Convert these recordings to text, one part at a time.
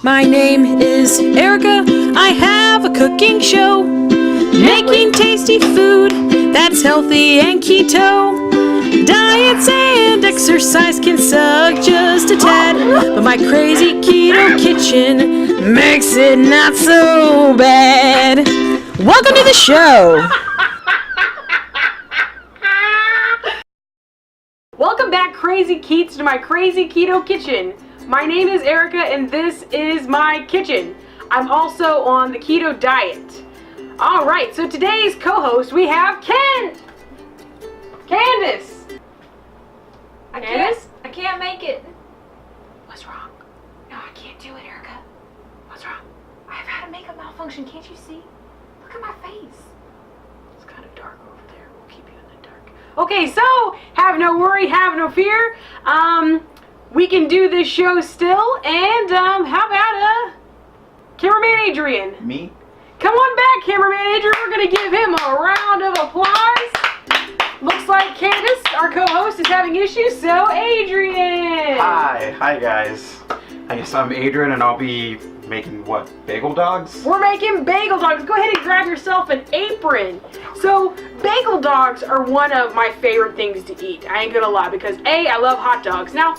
My name is Erica. I have a cooking show, making tasty food that's healthy and keto. Diets and exercise can suck just a tad, but my crazy keto kitchen makes it not so bad. Welcome to the show. Welcome back, Crazy Keats, to my Crazy Keto Kitchen. My name is Erica, and this is my kitchen. I'm also on the keto diet. All right, so today's co-host, we have Candace. I can't make it. What's wrong? No, I can't do it, Erica. What's wrong? I've had a makeup malfunction, can't you see? Look at my face. It's kind of dark over there. We'll keep you in the dark. Okay, so have no worry, have no fear. We can do this show still, and how about cameraman Adrian? Me? Come on back, cameraman Adrian. We're gonna give him a round of applause. Looks like Candace, our co-host, is having issues, so Adrian. Hi guys. I guess I'm Adrian, and I'll be making what? Bagel dogs? We're making bagel dogs. Go ahead and grab yourself an apron. So, bagel dogs are one of my favorite things to eat. I ain't gonna lie, because A, I love hot dogs. Now,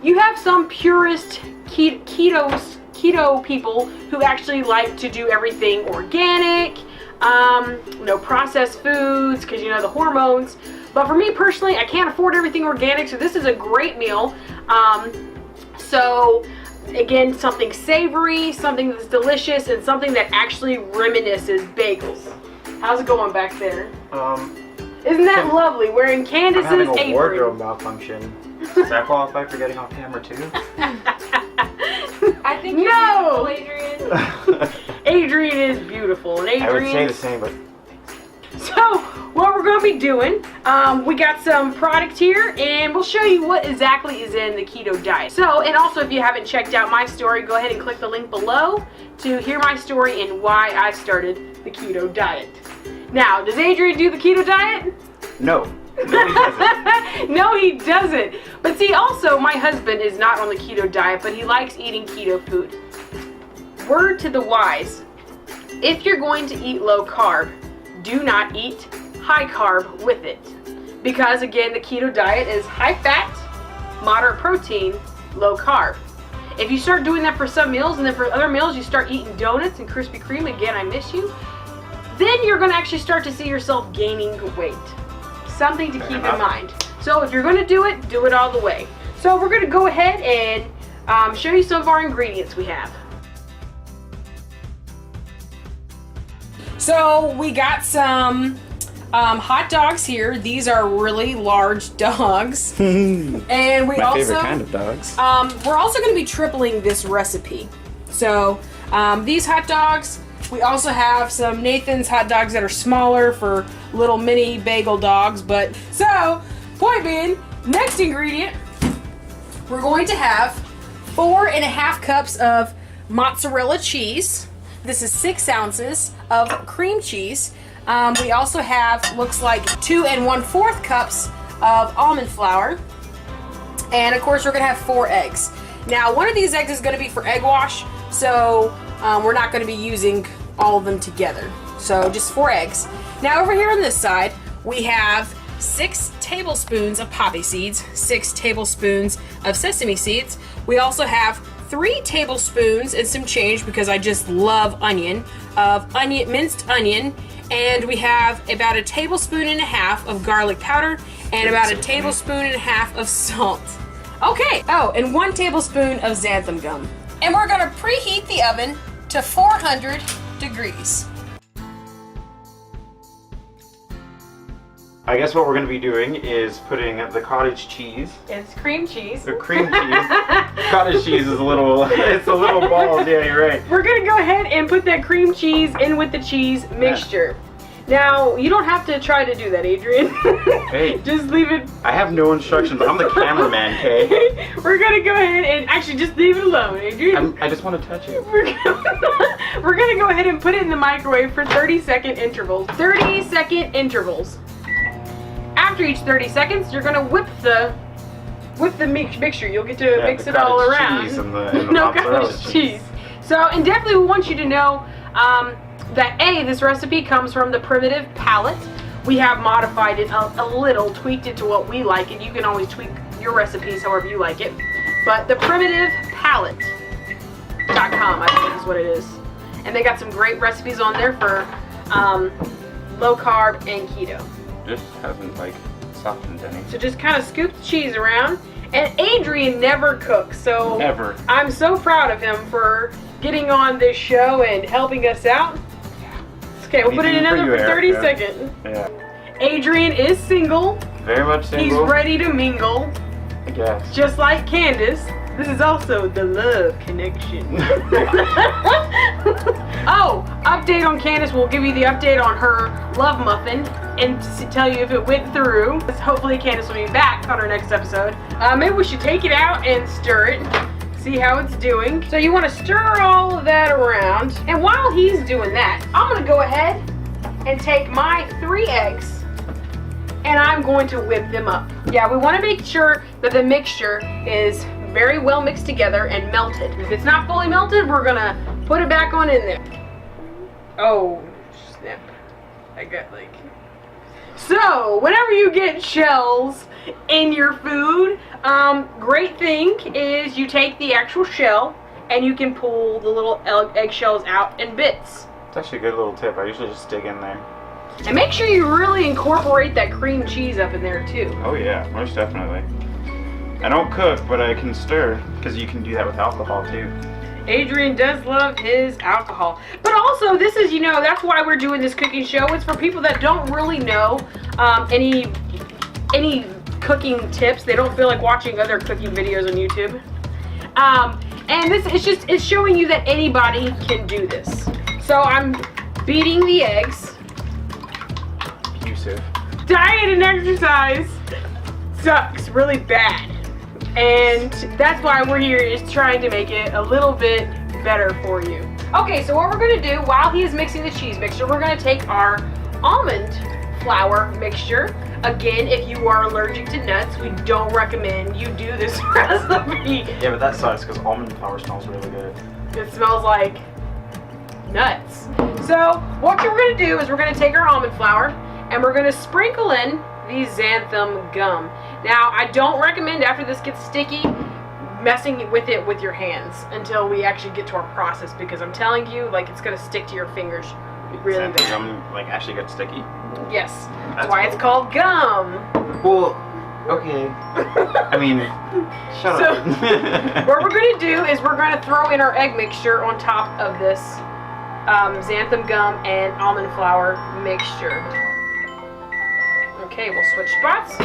you have some purist keto people who actually like to do everything organic, no processed foods, because you know the hormones. But for me personally, I can't afford everything organic, so this is a great meal. So again, something savory, something that's delicious, and something that actually reminisces bagels. How's it going back there? Isn't that lovely? Wearing Candace's I'm having a apron. wardrobe malfunction. Does that qualify for getting off camera too? I think you're No! beautiful, Adrian. Adrian is beautiful, and Adrian. I would say the same, but So, what we're going to be doing, we got some product here, and we'll show you what exactly is in the keto diet. So, and also if you haven't checked out my story, go ahead and click the link below to hear my story and why I started the keto diet. Now, does Adrian do the keto diet? no. No, he doesn't. No, he doesn't. But see, also, my husband is not on the keto diet, but he likes eating keto food. Word to the wise, if you're going to eat low carb, do not eat high carb with it. Because again, the keto diet is high fat, moderate protein, low carb. If you start doing that for some meals, and then for other meals you start eating donuts and Krispy Kreme, again, I miss you, then you're going to actually start to see yourself gaining weight. Something to keep in mind. So if you're going to do it all the way. So we're going to go ahead and show you some of our ingredients we have. So we got some hot dogs here. These are really large dogs. And we My favorite kind of dogs. we're also going to be tripling this recipe. So these hot dogs, we also have some Nathan's hot dogs that are smaller for little mini bagel dogs. But so, point being, next ingredient, we're going to have 4.5 cups of mozzarella cheese. This is 6 ounces of cream cheese. We also have, looks like 2 1/4 cups of almond flour. And of course, we're gonna have 4 eggs. Now, one of these eggs is gonna be for egg wash, so we're not gonna be using all of them together. So just 4 eggs. Now over here on this side, we have 6 tablespoons of poppy seeds, 6 tablespoons of sesame seeds. We also have 3 tablespoons and some change, because I just love onion, of minced onion, and we have about 1.5 tablespoons of garlic powder and about 1.5 tablespoons of salt. Okay. Oh, and 1 tablespoon of xantham gum. And we're gonna preheat the oven to 400 degrees. I guess what we're going to be doing is putting the cottage cheese. It's cream cheese. The cream cheese. Cottage cheese is it's a little balls. Yeah, you're right. We're gonna go ahead and put that cream cheese in with the cheese mixture. Now, you don't have to try to do that, Adrian. Hey. Just leave it. I have no instructions. I'm the cameraman, okay? We're gonna go ahead and actually just leave it alone, Adrian. I just want to touch it. We're gonna go ahead and put it in the microwave for 30-second intervals. 30-second intervals. After each 30 seconds, you're gonna whip the mixture. You'll get to mix it all around. Cheese and the No mozzarella cottage cheese. So, and definitely we want you to know that this recipe comes from the Primitive Palate. We have modified it a little, tweaked it to what we like, and you can always tweak your recipes however you like it. But the PrimitivePalate.com, I think is what it is. And they got some great recipes on there for low carb and keto. Just hasn't like softened any. So just kind of scoop the cheese around. And Adrian never cooks, so Never. I'm so proud of him for getting on this show and helping us out. Okay, we'll put it in Anything for for you, 30 Erica. seconds. Yeah. Adrian is single. Very much single. He's ready to mingle. I guess. Just like Candace. This is also the love connection. Oh, update on Candace. We'll give you the update on her love muffin and tell you if it went through. Hopefully Candace will be back on our next episode. Maybe we should take it out and stir it. See how it's doing. So you want to stir all of that around. And while he's doing that, I'm going to go ahead and take my 3 eggs and I'm going to whip them up. Yeah, we want to make sure that the mixture is very well mixed together and melted. If it's not fully melted, we're gonna put it back on in there. Oh, snap. I got like... So, whenever you get shells in your food, great thing is you take the actual shell and you can pull the little egg shells out in bits. It's actually a good little tip. I usually just dig in there. And make sure you really incorporate that cream cheese up in there too. Oh yeah, most definitely. I don't cook, but I can stir, because you can do that with alcohol too. Adrian does love his alcohol. But also, this is, that's why we're doing this cooking show. It's for people that don't really know any cooking tips. They don't feel like watching other cooking videos on YouTube. And it's showing you that anybody can do this. So I'm beating the eggs. Abusive. Diet and exercise sucks really bad. And that's why we're here, is trying to make it a little bit better for you. Okay, so what we're going to do while he is mixing the cheese mixture, we're going to take our almond flour mixture. Again, if you are allergic to nuts, we don't recommend you do this recipe. Yeah, but that sucks because almond flour smells really good. It smells like nuts. So what we're going to do is we're going to take our almond flour and we're going to sprinkle in the xantham gum. Now, I don't recommend after this gets sticky messing with it with your hands until we actually get to our process, because I'm telling you, like, it's going to stick to your fingers really Xanthan bad. gum, like, actually gets sticky. Yes, that's That's why cool. it's called gum. Well, okay. I mean, shut So, up. What we're going to do is we're going to throw in our egg mixture on top of this xantham gum and almond flour mixture. Okay, we'll switch spots.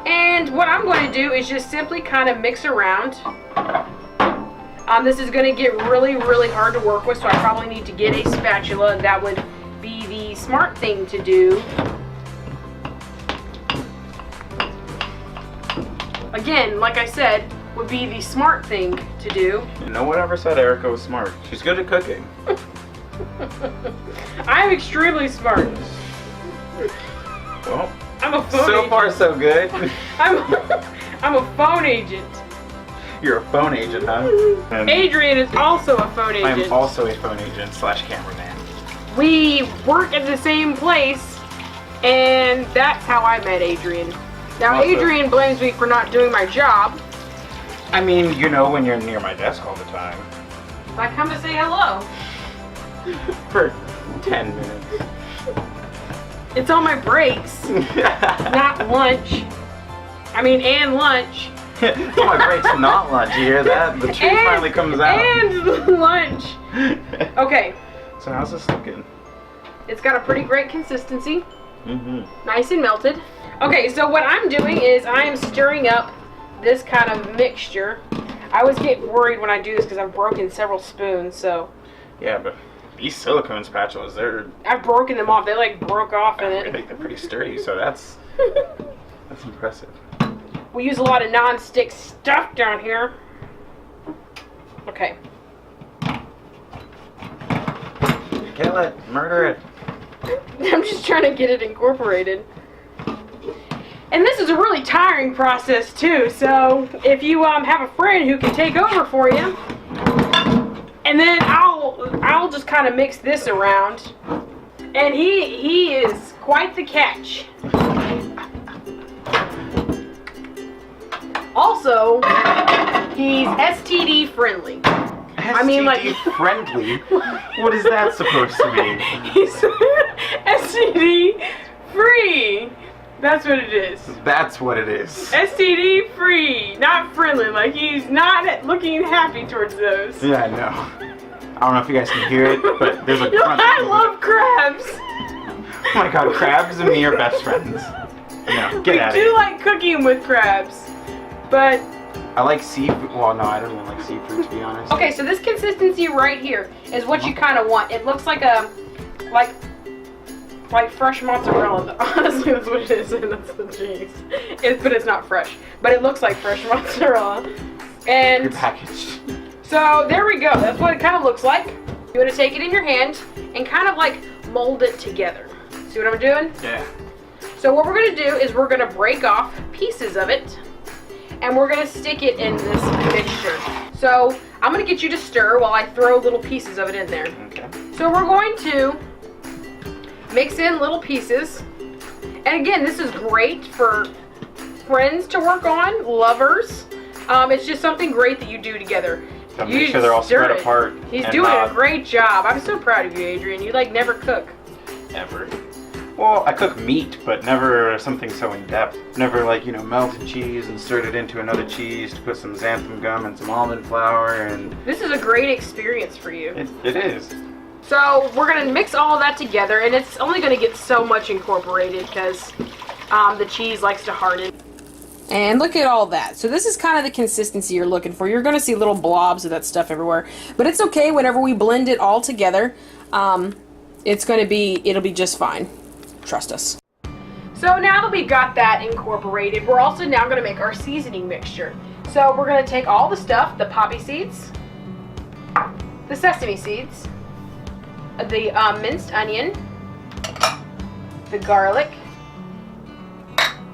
And what I'm going to do is just simply kind of mix around. This is going to get really, really hard to work with, so I probably need to get a spatula. That would be the smart thing to do. Again, like I said, would be the smart thing to do. No one ever said Erica was smart. She's good at cooking. I'm extremely smart. Well, I'm a phone so agent. far so good. I'm a phone agent. You're a phone agent, huh? And Adrian is also a phone agent. I'm also a phone agent / cameraman. We work at the same place, and that's how I met Adrian. Now, Also- Adrian blames me for not doing my job. I mean, when you're near my desk all the time. I come to say hello. For 10 minutes. It's on my breaks, not lunch. And lunch. Oh, my break's not lunch. You hear that? The truth finally comes out. And lunch. Okay, So how's this looking? it's got a pretty great consistency. Mm-hmm. Nice and melted. Okay, so what I'm doing is I am stirring up this kind of mixture. I always get worried when I do this because I've broken several spoons, so Yeah, but these silicone spatulas, I've broken them off. They like broke off in they're it. pretty sturdy, so that's impressive. We use a lot of non-stick stuff down here. Okay. Kill it, murder it. I'm just trying to get it incorporated. And this is a really tiring process too, so if you have a friend who can take over for you, and then I'll just kind of mix this around, and he is quite the catch. Also, he's STD friendly. STD friendly? What is that supposed to mean? He's STD free. That's what it is. That's what it is. STD free, not friendly. Like, he's not looking happy towards those. Yeah, I know. I don't know if you guys can hear it, but there's a crunch. I love crabs. Oh my god, crabs and me are best friends. No, get out of We do here. like cooking with crabs, but I like seafood. Well, no, I don't even like seafood, to be honest. okay. So this consistency right here is what you kind of want. It looks like a like fresh mozzarella. Honestly, that's what it is, and that's the cheese. But it's not fresh. But it looks like fresh mozzarella. And Good package. so there we go. That's what it kind of looks like. You want to take it in your hand and kind of like mold it together. See what I'm doing? Yeah. So what we're going to do is we're going to break off pieces of it, and we're going to stick it in this mixture. So I'm going to get you to stir while I throw little pieces of it in there. Okay. So we're going to mix in little pieces. And again, this is great for friends to work on, lovers. It's just something great that you do together. Gotta You make sure they're all stir spread it. apart. He's and doing not a great job. I'm so proud of you, Adrian. You like never cook. ever. Well, I cook meat, but never something so in-depth. Never like, melted cheese, insert it into another cheese to put some xantham gum and some almond flour, and This is a great experience for you. it is. So we're going to mix all of that together, and it's only going to get so much incorporated because the cheese likes to harden. And look at all that. So this is kind of the consistency you're looking for. You're going to see little blobs of that stuff everywhere. But it's okay whenever we blend it all together. It'll be just fine. Trust us. So now that we've got that incorporated, we're also now going to make our seasoning mixture. So we're going to take all the stuff, the poppy seeds, the sesame seeds, the minced onion, the garlic,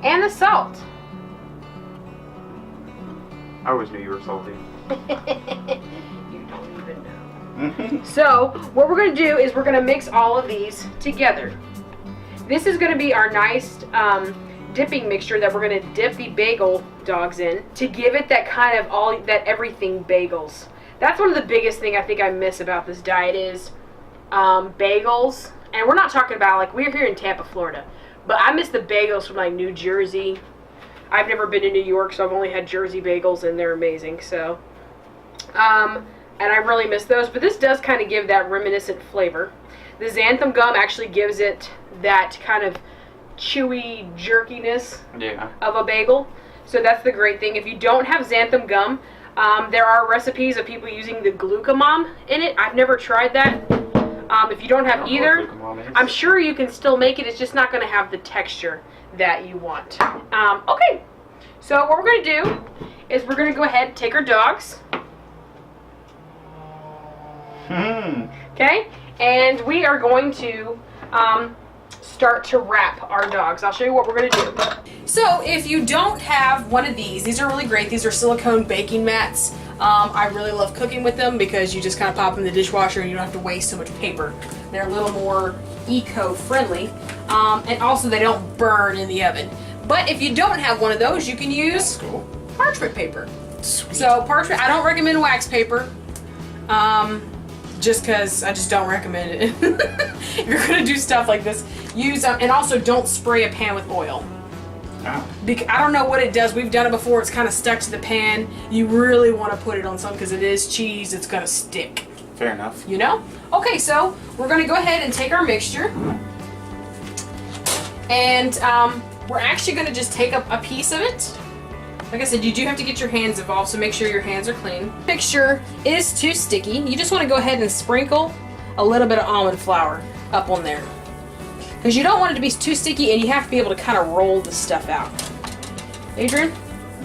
and the salt. I always knew you were salty. You don't even know. So what we're going to do is we're going to mix all of these together. This is going to be our nice dipping mixture that we're going to dip the bagel dogs in to give it that kind of that everything bagels. That's one of the biggest thing I think I miss about this diet is bagels. And we're not talking about, like, we're here in Tampa, Florida, but I miss the bagels from like New Jersey. I've never been to New York, so I've only had Jersey bagels, and they're amazing. So, and I really miss those. But this does kind of give that reminiscent flavor. The xantham gum actually gives it that kind of chewy jerkiness of a bagel. So that's the great thing. If you don't have xantham gum, there are recipes of people using the glucamam in it. I've never tried that. If you don't have either, I'm sure you can still make it. It's just not going to have the texture that you want. Okay, so what we're going to do is we're going to go ahead and take our dogs. Okay, and we are going to start to wrap our dogs. I'll show you what we're going to do. So if you don't have one of these are really great. These are silicone baking mats. I really love cooking with them because you just kind of pop them in the dishwasher and you don't have to waste so much paper. They're a little more eco-friendly, and also they don't burn in the oven. But if you don't have one of those, you can use parchment paper. Sweet. So parchment, I don't recommend wax paper, just because I just don't recommend it. If you're going to do stuff like this, use and also don't spray a pan with oil. I don't know what it does. We've done it before. It's kind of stuck to the pan. You really want to put it on something because it is cheese. It's going to stick. Fair enough. You know? Okay, so we're going to go ahead and take our mixture. And we're actually going to just take up a piece of it. Like I said, you do have to get your hands involved, so make sure your hands are clean. Mixture is too sticky. You just want to go ahead and sprinkle a little bit of almond flour up on there. Because you don't want it to be too sticky, and you have to be able to kind of roll the stuff out. Adrian?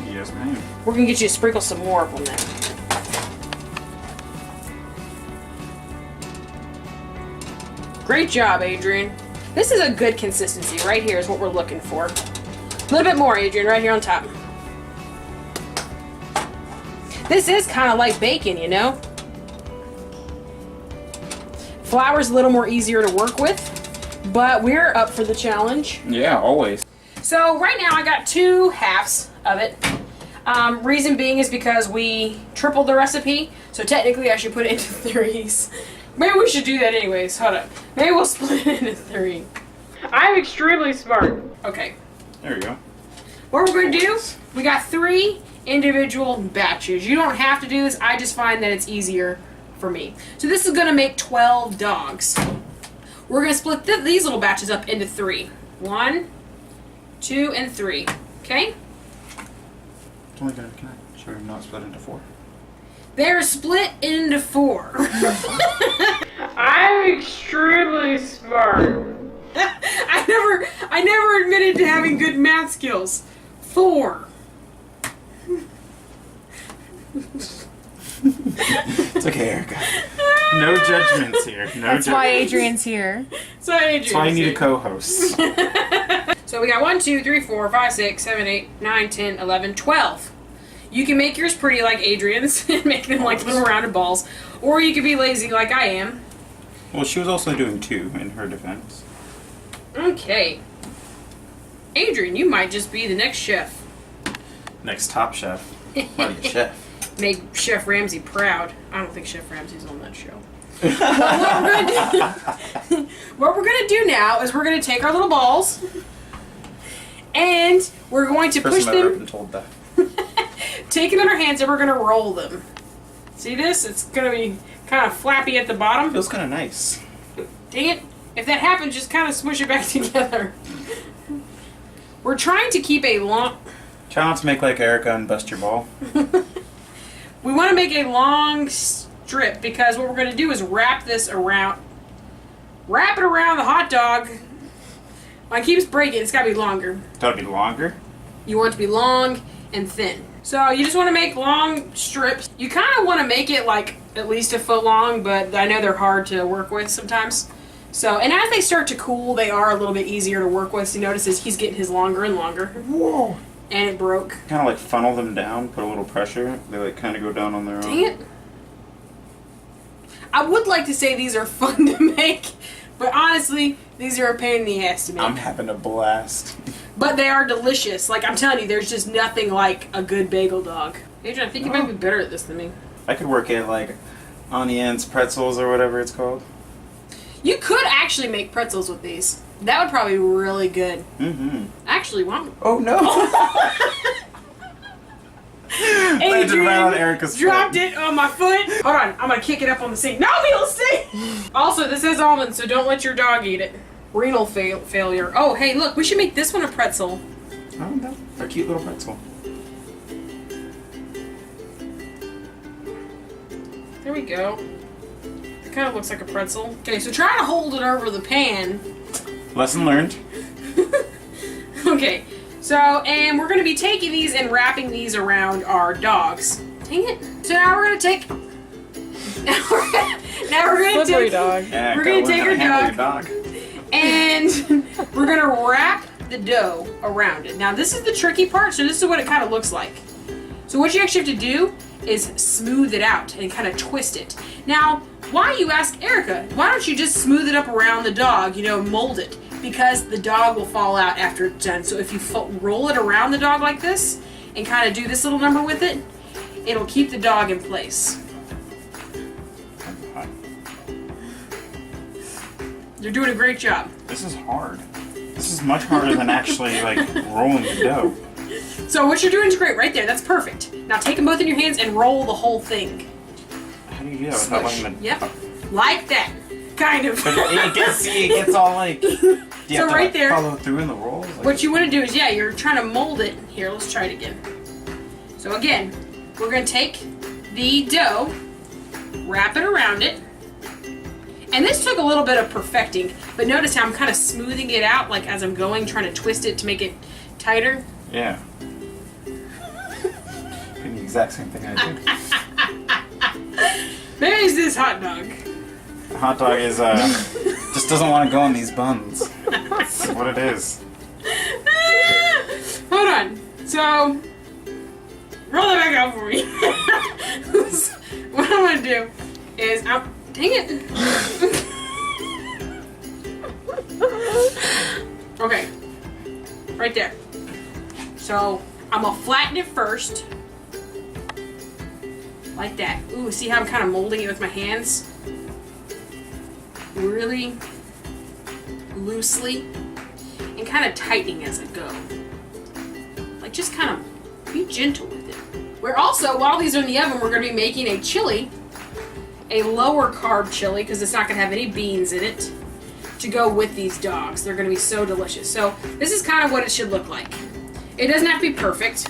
Yes, ma'am. We're going to get you to sprinkle some more up on there. Great job, Adrian. This is a good consistency. Right here is what we're looking for. A little bit more, Adrian, right here on top. This is kind of like bacon, you know? Flour's a little more easier to work with, but we're up for the challenge. Yeah, always. So right now I got 2 halves of it. Reason being is because we tripled the recipe, so technically I should put it into 3s. Maybe we should do that anyways. Hold up. Maybe we'll split it into 3. I'm extremely smart. Okay. There you go. What we're going to do, we got 3 individual batches. You don't have to do this. I just find that it's easier for me. So this is going to make 12 dogs. We're going to split these little batches up into 3. 1, 2, and 3. Okay? It's only gonna, can I show you not split into 4? They're split into 4. I'm extremely smart. I never admitted to having good math skills. 4. It's okay, Erica. No judgments here. No That's why judgments. Adrian's here. So Adrian's That's why I need a here. co-host. So we got 1, 2, 3, 4, 5, 6, 7, 8, 9, 10, 11, 12. You can make yours pretty like Adrian's and make them like little rounded balls. Or you could be lazy like I am. Well, she was also doing 2 in her defense. Okay. Adrian, you might just be the next chef. Next Top Chef. What a chef. Make Chef Ramsay proud. I don't think Chef Ramsay's on that show. What we're gonna do now is we're gonna take our little balls and we're going to push First time I've ever them, been told that. take them in our hands, and we're gonna roll them. See this? It's gonna be kind of flappy at the bottom. Feels kind of nice. Dang it. If that happens, just kind of smush it back together. We're trying to keep a long... Try not to make like Erica and bust your ball. We want to make a long strip because what we're going to do is wrap this around... Wrap it around the hot dog. When it keeps breaking, it's got to be longer. Gotta be longer. You want it to be long and thin. So you just want to make long strips. You kind of want to make it like at least a foot long, but I know they're hard to work with sometimes. So, and as they start to cool, they are a little bit easier to work with. So you notice he's getting his longer and longer. Whoa. And it broke. Kind of like funnel them down, put a little pressure. They like kind of go down on their own. Dang it. I would like to say these are fun to make, but honestly, these are a pain in the ass to make. I'm having a blast. But they are delicious. Like, I'm telling you, there's just nothing like a good bagel dog. Adrian, I think you might be better at this than me. I could work at like onions, pretzels, or whatever it's called. You could actually make pretzels with these. That would probably be really good. Mm-hmm. Actually, one. Oh no! Landed right on Erica's dropped foot. it on my foot. Hold on, I'm gonna kick it up on the sink. No, it'll stay. Also, this has almonds, so don't let your dog eat it. Renal failure. Oh, hey, look, we should make this one a pretzel. Oh no, a cute little pretzel. There we go. It kind of looks like a pretzel. Okay, so try to hold it over the pan. Lesson learned. Okay, so, and we're going to be taking these and wrapping these around our dogs. Dang it. So now we're going to take... now we're going to Slippery take... dog. Yeah, We're gonna take our handle dog. your And we're going to wrap the dough around it. Now, this is the tricky part, so this is what it kind of looks like. So what you actually have to do is smooth it out and kind of twist it. Now, why, you ask Erica, why don't you just smooth it up around the dog, you know, mold it? Because the dog will fall out after it's done. So if you roll it around the dog like this and kind of do this little number with it, it'll keep the dog in place. You're doing a great job. This is hard. This is much harder than actually like rolling the dough. So what you're doing is great right there. That's perfect. Now take them both in your hands and roll the whole thing. How do you do that without Smush. letting the... Yep. Like that. Kind of. But it gets all like... Do you So have to, right like, there- follow through in the rolls? Like, What you want to do is, yeah, you're trying to mold it. Here, let's try it again. So again, we're going to take the dough, wrap it around it. And this took a little bit of perfecting, but notice how I'm kind of smoothing it out, like as I'm going, trying to twist it to make it tighter. Yeah. Doing the exact same thing I do. Maybe it's this hot dog. The hot dog is, just doesn't want to go on these buns. That's what it is. So, roll that back out for me. What I'm gonna do is, dang it. Okay, right there. So, I'm gonna flatten it first. Like that. Ooh, see how I'm kind of molding it with my hands? Really loosely and kind of tightening as I go. Like just kind of be gentle with it. We're also, while these are in the oven, we're going to be making a chili, a lower carb chili because it's not going to have any beans in it to go with these dogs. They're going to be so delicious. So this is kind of what it should look like. It doesn't have to be perfect.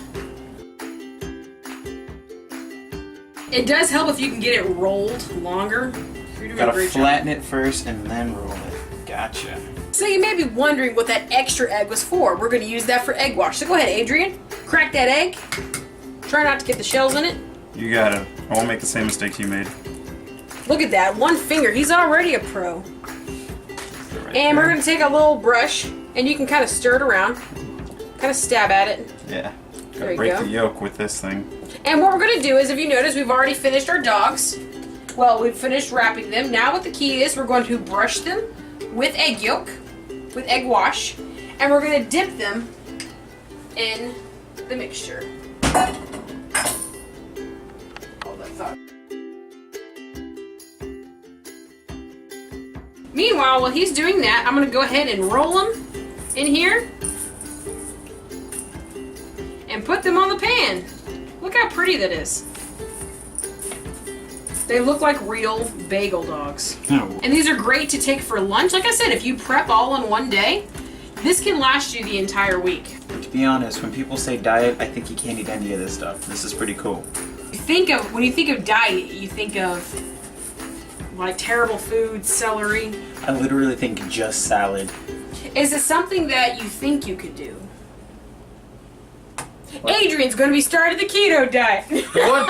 It does help if you can get it rolled longer. You're doing a Gotta great flatten job. it first and then roll it. Gotcha. So you may be wondering what that extra egg was for. We're going to use that for egg wash. So go ahead, Adrian. Crack that egg. Try not to get the shells in it. You got it. I won't make the same mistakes you made. Look at that. One finger. He's already a pro. And we're going to take a little brush, and you can kind of stir it around. Kind of stab at it. Yeah. There Gotta you break go. the yolk with this thing. And what we're going to do is, if you notice, we've already finished our dogs. Well, we've finished wrapping them. Now what the key is, we're going to brush them with egg yolk, with egg wash, and we're going to dip them in the mixture. Hold that thought. Meanwhile, while he's doing that, I'm going to go ahead and roll them in here and put them on the pan. Look how pretty that is. They look like real bagel dogs. Oh. And these are great to take for lunch. Like I said, if you prep all in one day, this can last you the entire week. To be honest, when people say diet, I think you can't eat any of this stuff. This is pretty cool. When you think of diet, you think of like terrible food, celery. I literally think just salad. Is it something that you think you could do? Adrian's going to be starting the keto diet. What?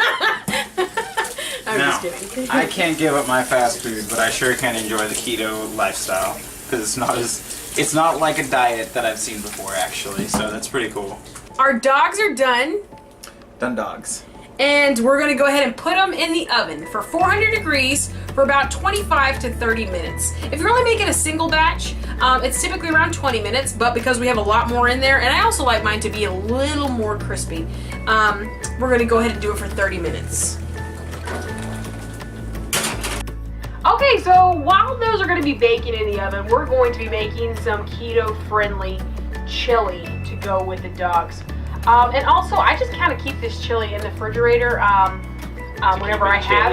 I'm No, just kidding. I can't give up my fast food, but I sure can enjoy the keto lifestyle because it's not like a diet that I've seen before actually. So that's pretty cool. Our dogs are done. Done dogs. And we're going to go ahead and put them in the oven for 400 degrees for about 25 to 30 minutes. If you're only making a single batch, it's typically around 20 minutes, but because we have a lot more in there, and I also like mine to be a little more crispy, we're going to go ahead and do it for 30 minutes. Okay, so while those are going to be baking in the oven, we're going to be making some keto-friendly chili to go with the dogs. And also, I just kind of keep this chili in the refrigerator whenever I have.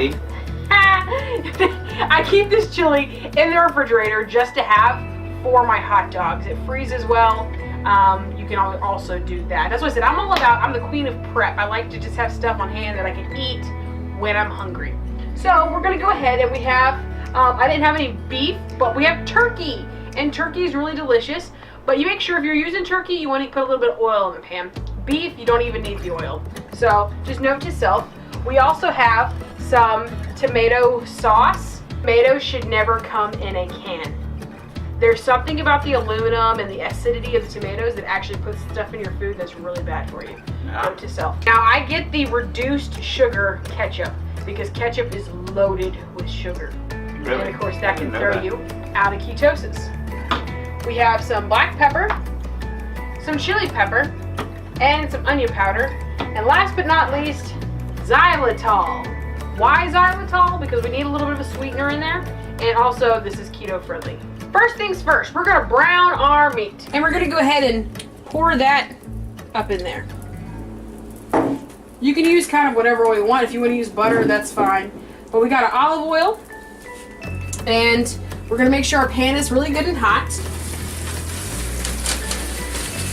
I keep this chili in the refrigerator just to have for my hot dogs. It freezes well. You can also do that. That's what I said. I'm the queen of prep. I like to just have stuff on hand that I can eat when I'm hungry. So we're going to go ahead and we have, I didn't have any beef, but we have turkey. And turkey is really delicious. But you make sure if you're using turkey, you want to put a little bit of oil in the pan. Beef, you don't even need the oil. So just note to self. We also have some tomato sauce. Tomatoes should never come in a can. There's something about the aluminum and the acidity of the tomatoes that actually puts stuff in your food that's really bad for you. Note to self. Now I get the reduced sugar ketchup because ketchup is loaded with sugar. Really? And of course that can I didn't know throw that. you out of ketosis. We have some black pepper, some chili pepper, and some onion powder. And last but not least, xylitol. Why xylitol? Because we need a little bit of a sweetener in there. And also, this is keto friendly. First things first, we're gonna brown our meat. And we're gonna go ahead and pour that up in there. You can use kind of whatever oil you want. If you want to use butter, that's fine. But we got our olive oil. And we're gonna make sure our pan is really good and hot.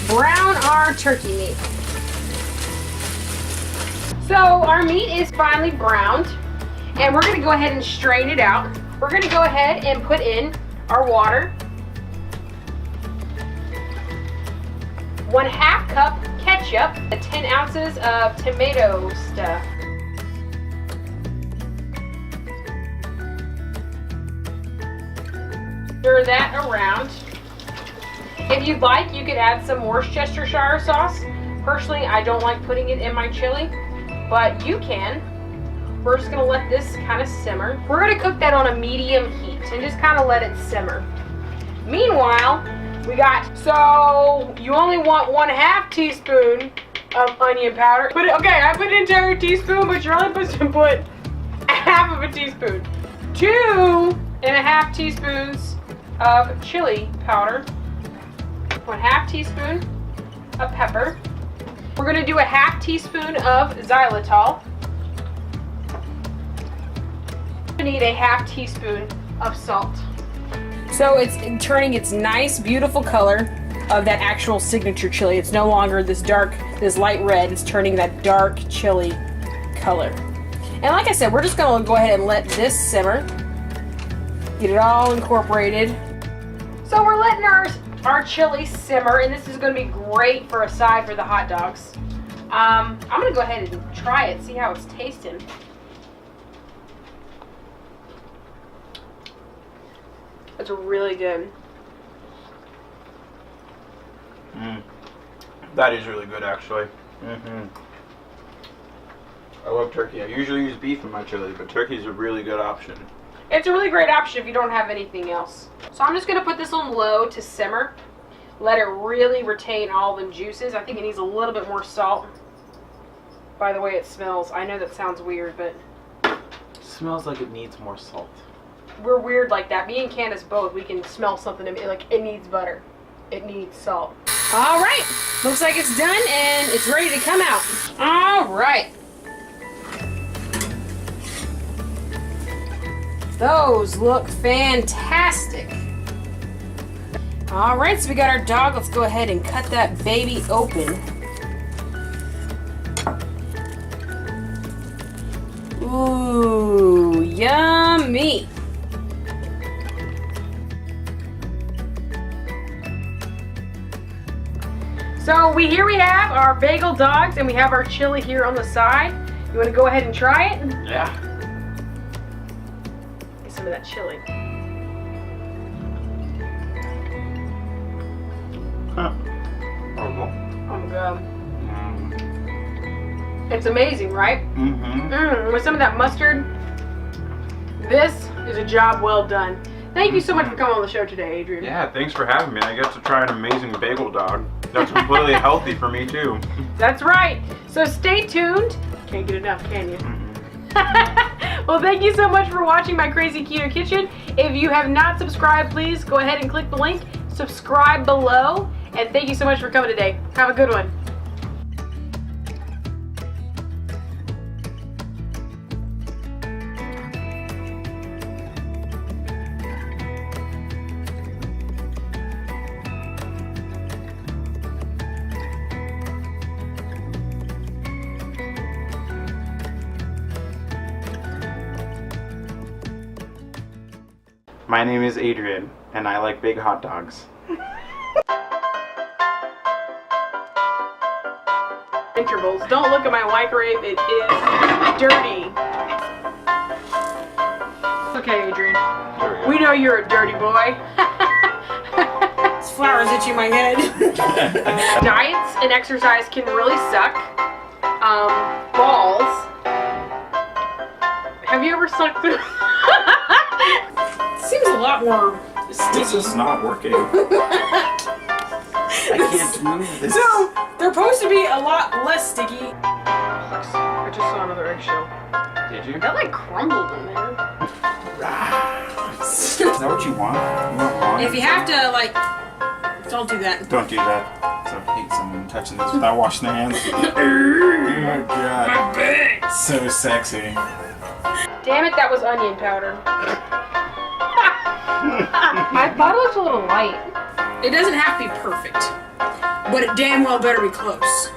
Brown our turkey meat. So our meat is finely browned, and we're gonna go ahead and strain it out. We're gonna go ahead and put in our water. 1/2 cup ketchup, 10 ounces of tomato stuff. Stir that around. If you'd like, you could add some Worcestershire sauce, Personally, I don't like putting it in my chili, but you can. We're just gonna let this kind of simmer. We're gonna cook that on a medium heat and just kind of let it simmer. Meanwhile, we got, so you only want 1/2 teaspoon of onion powder. Okay, I put an entire teaspoon, but you're only supposed to put 1/2 of a teaspoon. 2.5 teaspoons of chili powder. 1/2 teaspoon of pepper. We're gonna do 1/2 teaspoon of xylitol. We need 1/2 teaspoon of salt. So it's turning its nice, beautiful color of that actual signature chili. It's no longer this dark, this light red. It's turning that dark chili color. And like I said, we're just gonna go ahead and let this simmer. Get it all incorporated. So we're letting our chili simmer, and this is gonna be great for a side for the hot dogs. I'm gonna go ahead and try it, see how it's tasting. It's really good. That is really good, actually. I love turkey. I usually use beef in my chili, but turkey is a really good option. It's a really great option if you don't have anything else. So I'm just gonna put this on low to simmer. Let it really retain all the juices. I think it needs a little bit more salt. By the way it smells. I know that sounds weird, but It smells like it needs more salt. we're weird like that. Me and Candace both, we can smell something and like it needs butter. It needs salt. All right, looks like it's done and it's ready to come out. All right. Those look fantastic. All right, so we got our dog. Let's go ahead and cut that baby open. Ooh, yummy. So here we have our bagel dogs and we have our chili here on the side. You want to go ahead and try it? Yeah. Get some of that chili. Horrible. Oh god. It's amazing, right? With some of that mustard, this is a job well done. Thank you so much for coming on the show today, Adrian. Yeah, thanks for having me. I get to try an amazing bagel dog. That's completely healthy for me, too. That's right. So stay tuned. Can't get enough, can you? Well, thank you so much for watching My Crazy Keto Kitchen. If you have not subscribed, please go ahead and click the link. Subscribe below. And thank you so much for coming today. Have a good one. My name is Adrian, and I like big hot dogs. Intervals. Don't look at my microwave. It is dirty. Okay, Adrian. We know you're a dirty boy. This flower's itching my head. Diets and exercise can really suck. Balls. Have you ever sucked through? Seems a lot more sticky. This is not working. I can't move this. So, they're supposed to be a lot less sticky. I just saw another eggshell. Did you? That like crumbled in there. Is that what you want? You want water? If you have to, like, don't do that. Don't do that. So I hate someone touching this without washing their hands. Oh my god. Big. So sexy. Damn it, that was onion powder. I thought it was a little light. It doesn't have to be perfect, but it damn well better be close.